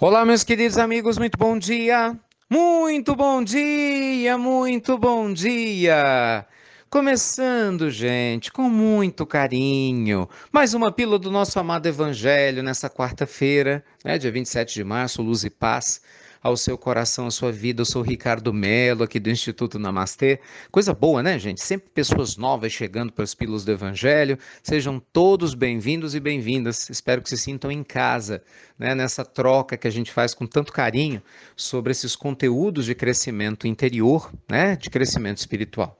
Olá, meus queridos amigos, muito bom dia! Muito bom dia, muito bom dia! Começando, gente, com muito carinho, mais uma pílula do nosso amado Evangelho nessa quarta-feira, dia 27 de março, luz e paz ao seu coração, à sua vida. Eu sou o Ricardo Melo, aqui do Instituto Namastê. Coisa boa, né, gente? Sempre pessoas novas chegando para as pílulas do Evangelho. Sejam todos bem-vindos e bem-vindas. Espero que se sintam em casa, né, nessa troca que a gente faz com tanto carinho sobre esses conteúdos de crescimento interior, né, de crescimento espiritual.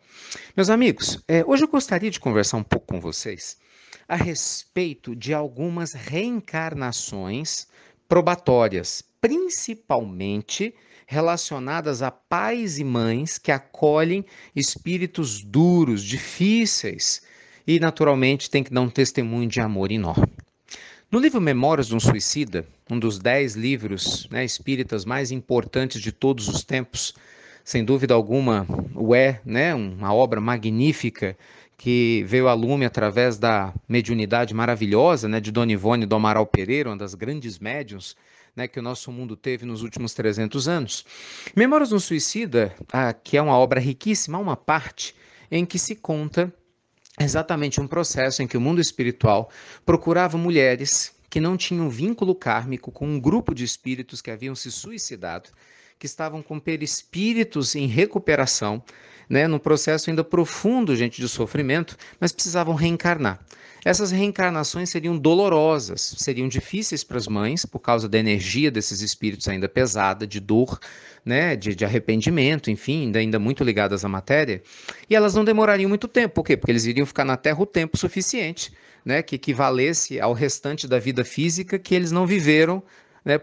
Meus amigos, hoje eu gostaria de conversar um pouco com vocês a respeito de algumas reencarnações probatórias, principalmente relacionadas a pais e mães que acolhem espíritos duros, difíceis e, naturalmente, tem que dar um testemunho de amor enorme. No livro Memórias de um Suicida, um dos 10 livros, espíritas mais importantes de todos os tempos, sem dúvida alguma, uma obra magnífica que veio a lume através da mediunidade maravilhosa, de Dona Ivone do Amaral Pereira, uma das grandes médiuns, que o nosso mundo teve nos últimos 300 anos. Memórias de um Suicida, que é uma obra riquíssima, há uma parte em que se conta exatamente um processo em que o mundo espiritual procurava mulheres que não tinham vínculo kármico com um grupo de espíritos que haviam se suicidado, que estavam com perispíritos em recuperação, num processo ainda profundo, gente, de sofrimento, mas precisavam reencarnar. Essas reencarnações seriam dolorosas, seriam difíceis para as mães, por causa da energia desses espíritos ainda pesada, de dor, de arrependimento, enfim, ainda muito ligadas à matéria, e elas não demorariam muito tempo. Por quê? Porque eles iriam ficar na Terra o tempo suficiente, que equivalesse ao restante da vida física que eles não viveram,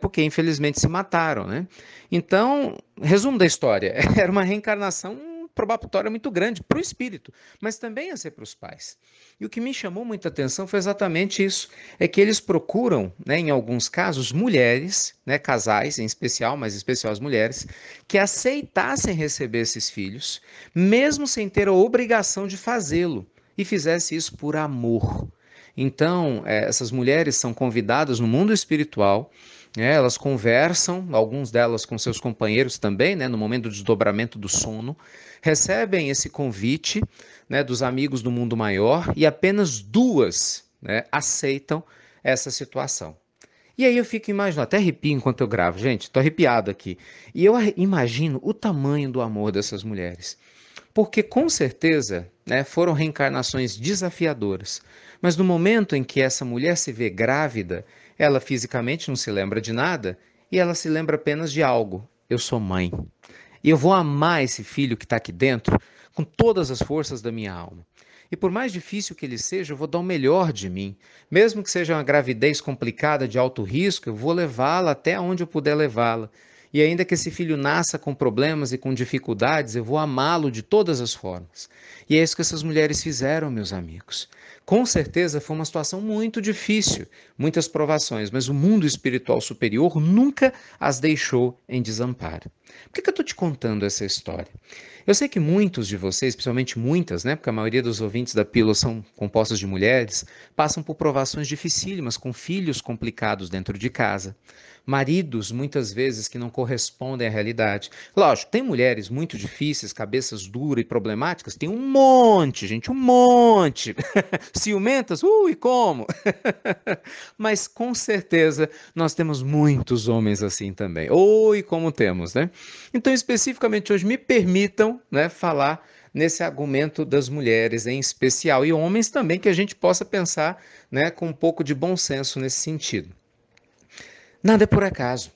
porque infelizmente se mataram, né? Então, resumo da história, era uma reencarnação probatória muito grande para o espírito, mas também ia ser para os pais. E o que me chamou muita atenção foi exatamente isso, é que eles procuram, em alguns casos, mulheres, casais em especial, mas em especial as mulheres, que aceitassem receber esses filhos, mesmo sem ter a obrigação de fazê-lo, e fizesse isso por amor. Então, essas mulheres são convidadas no mundo espiritual, elas conversam, alguns delas com seus companheiros também, no momento do desdobramento do sono, recebem esse convite, dos amigos do mundo maior, e apenas duas, aceitam essa situação. E aí eu fico imaginando, até arrepio enquanto eu gravo, gente, estou arrepiado aqui. E eu imagino o tamanho do amor dessas mulheres. Porque com certeza, foram reencarnações desafiadoras. Mas no momento em que essa mulher se vê grávida, ela fisicamente não se lembra de nada e ela se lembra apenas de algo. Eu sou mãe. E eu vou amar esse filho que está aqui dentro com todas as forças da minha alma. E por mais difícil que ele seja, eu vou dar o melhor de mim. Mesmo que seja uma gravidez complicada, de alto risco, eu vou levá-la até onde eu puder levá-la. E ainda que esse filho nasça com problemas e com dificuldades, eu vou amá-lo de todas as formas. E é isso que essas mulheres fizeram, meus amigos. Com certeza foi uma situação muito difícil, muitas provações, mas o mundo espiritual superior nunca as deixou em desamparo. Por que eu estou te contando essa história? Eu sei que muitos de vocês, principalmente muitas, porque a maioria dos ouvintes da Pílula são compostos de mulheres, passam por provações dificílimas com filhos complicados dentro de casa. Maridos, muitas vezes, que não correspondem à realidade. Lógico, tem mulheres muito difíceis, cabeças duras e problemáticas, tem um monte, gente, um monte. Ciumentas? E como? Mas com certeza nós temos muitos homens assim também. Oi, como temos, né? Então, especificamente hoje, me permitam, falar nesse argumento das mulheres em especial e homens também, que a gente possa pensar, com um pouco de bom senso nesse sentido. Nada é por acaso.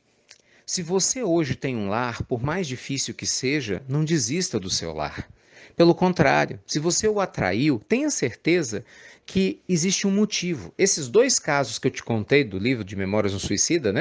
Se você hoje tem um lar, por mais difícil que seja, não desista do seu lar. Pelo contrário, se você o atraiu, tenha certeza que existe um motivo. Esses dois casos que eu te contei do livro de Memórias do Suicida,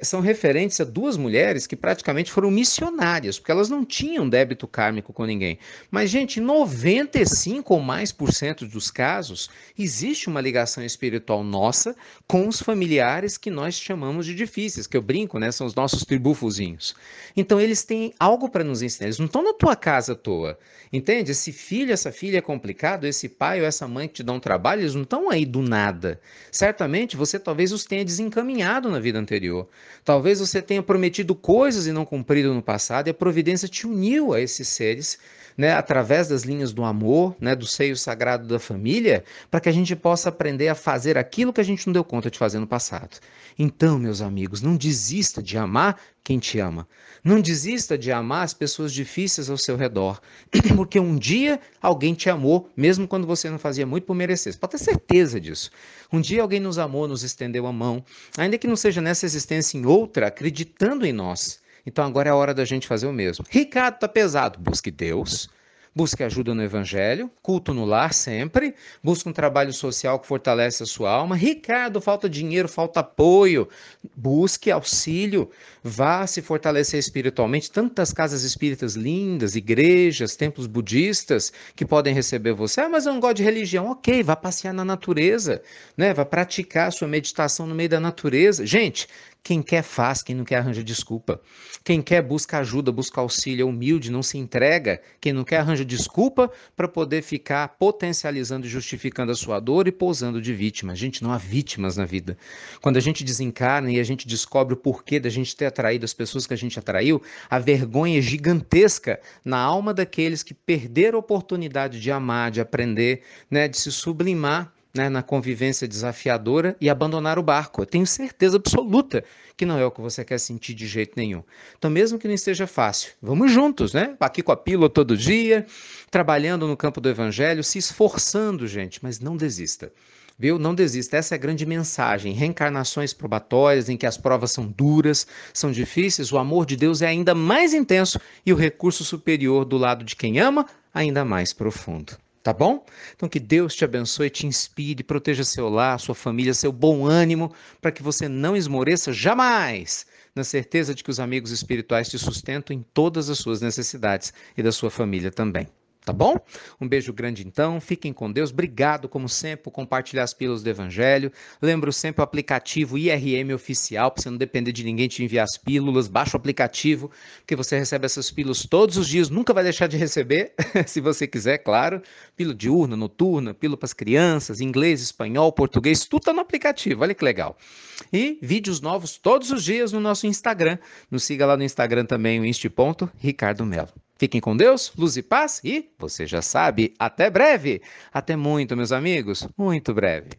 são referentes a duas mulheres que praticamente foram missionárias, porque elas não tinham débito kármico com ninguém. Mas, gente, em 95 ou mais por cento dos casos, existe uma ligação espiritual nossa com os familiares que nós chamamos de difíceis, que eu brinco, são os nossos tribufozinhos. Então, eles têm algo para nos ensinar, eles não estão na tua casa à toa. Entende? Esse filho, essa filha é complicado, esse pai ou essa mãe que te dá um trabalho, eles não estão aí do nada. Certamente você talvez os tenha desencaminhado na vida anterior. Talvez você tenha prometido coisas e não cumprido no passado, e a providência te uniu a esses seres, né, através das linhas do amor, né, do seio sagrado da família, para que a gente possa aprender a fazer aquilo que a gente não deu conta de fazer no passado. Então, meus amigos, não desista de amar quem te ama. Não desista de amar as pessoas difíceis ao seu redor, porque um dia alguém te amou, mesmo quando você não fazia muito por merecer. Você pode ter certeza disso. Um dia alguém nos amou, nos estendeu a mão, ainda que não seja nessa existência, em outra, acreditando em nós. Então agora é a hora da gente fazer o mesmo. Ricardo, tá pesado. Busque Deus. Busque ajuda no Evangelho, culto no lar sempre, busque um trabalho social que fortalece a sua alma. Ricardo, falta dinheiro, falta apoio. Busque auxílio, vá se fortalecer espiritualmente. Tantas casas espíritas lindas, igrejas, templos budistas que podem receber você. Ah, mas eu não gosto de religião. Ok, vá passear na natureza, né? Vá praticar a sua meditação no meio da natureza. Gente, quem quer faz, quem não quer arranja desculpa. Quem quer busca ajuda, busca auxílio, é humilde, não se entrega. Quem não quer arranja desculpa para poder ficar potencializando e justificando a sua dor e pousando de vítima. Gente, não há vítimas na vida. Quando a gente desencarna e a gente descobre o porquê da gente ter atraído as pessoas que a gente atraiu, a vergonha é gigantesca na alma daqueles que perderam a oportunidade de amar, de aprender, né, de se sublimar, né, na convivência desafiadora e abandonar o barco. Eu tenho certeza absoluta que não é o que você quer sentir de jeito nenhum. Então, mesmo que não esteja fácil, vamos juntos, né? Aqui com a pílula todo dia, trabalhando no campo do evangelho, se esforçando, gente, mas não desista. Viu? Não desista. Essa é a grande mensagem. Reencarnações probatórias, em que as provas são duras, são difíceis, o amor de Deus é ainda mais intenso e o recurso superior do lado de quem ama, ainda mais profundo. Tá bom? Então que Deus te abençoe, te inspire, proteja seu lar, sua família, seu bom ânimo, para que você não esmoreça jamais, na certeza de que os amigos espirituais te sustentam em todas as suas necessidades e da sua família também. Tá bom? Um beijo grande então, fiquem com Deus. Obrigado, como sempre, por compartilhar as pílulas do Evangelho. Lembro sempre o aplicativo IRM Oficial, para você não depender de ninguém te enviar as pílulas. Baixa o aplicativo, porque você recebe essas pílulas todos os dias, nunca vai deixar de receber, se você quiser, claro. Pílula diurna, noturna, pílula para as crianças, inglês, espanhol, português, tudo está no aplicativo, olha que legal. E vídeos novos todos os dias no nosso Instagram. Nos siga lá no Instagram também, o insti.ricardomelo. Fiquem com Deus, luz e paz e, você já sabe, até breve. Até muito, meus amigos, muito breve.